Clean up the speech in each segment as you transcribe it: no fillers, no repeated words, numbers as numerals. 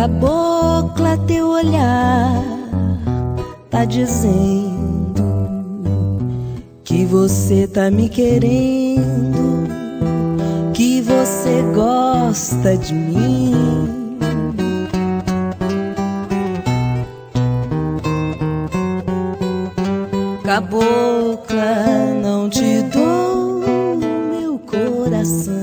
Cabocla, teu olhar tá dizendo que você tá me querendo, que você gosta de mim. Cabocla, não te dou meu coração.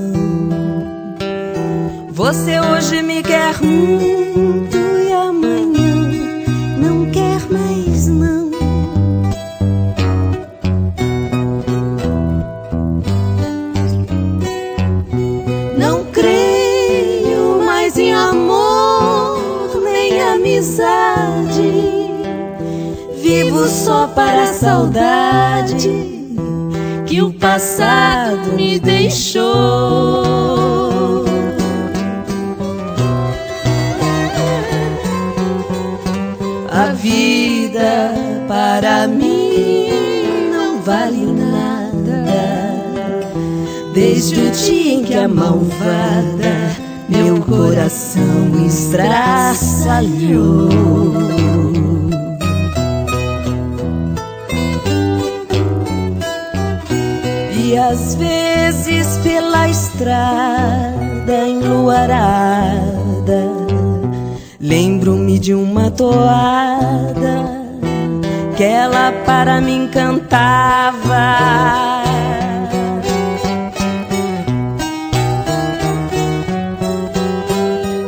Você hoje me quer muito e amanhã não quer mais não. Não creio mais em amor nem amizade. Vivo só para a saudade que o passado me deixou. A vida para mim não vale nada, desde o dia em que a malvada meu coração estraçalhou. E às vezes pela estrada enluarada lembro-me de uma toada que ela para mim cantava.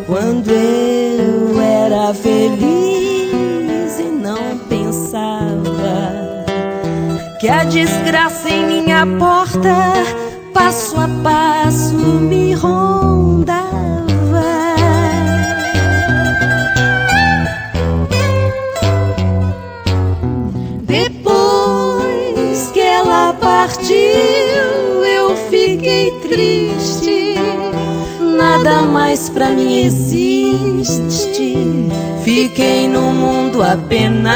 Quando eu era feliz e não pensava que a desgraça em minha porta passo a passo me rondava. Depois que ela partiu, eu fiquei triste. Nada mais pra mim existe. Fiquei no mundo a penar.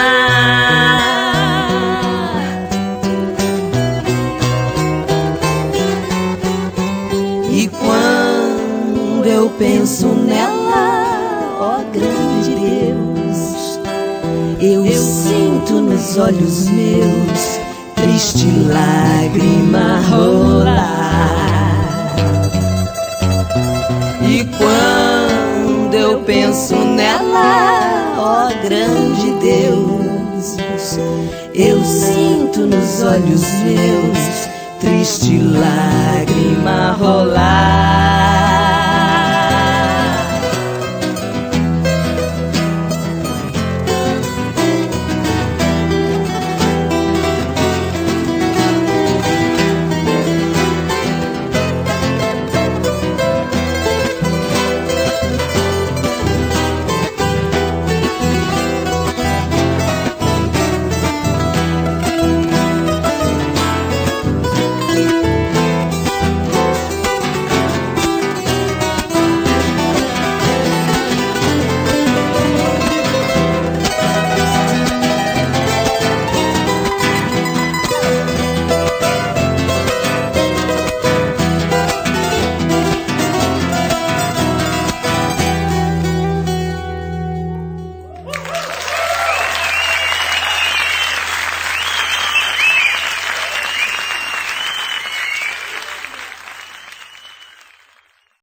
E quando eu penso nela, ó grande Deus, eu sinto nos olhos meus triste lágrima rolar. E quando eu penso nela, ó grande Deus, eu sinto nos olhos meus triste lágrima rolar.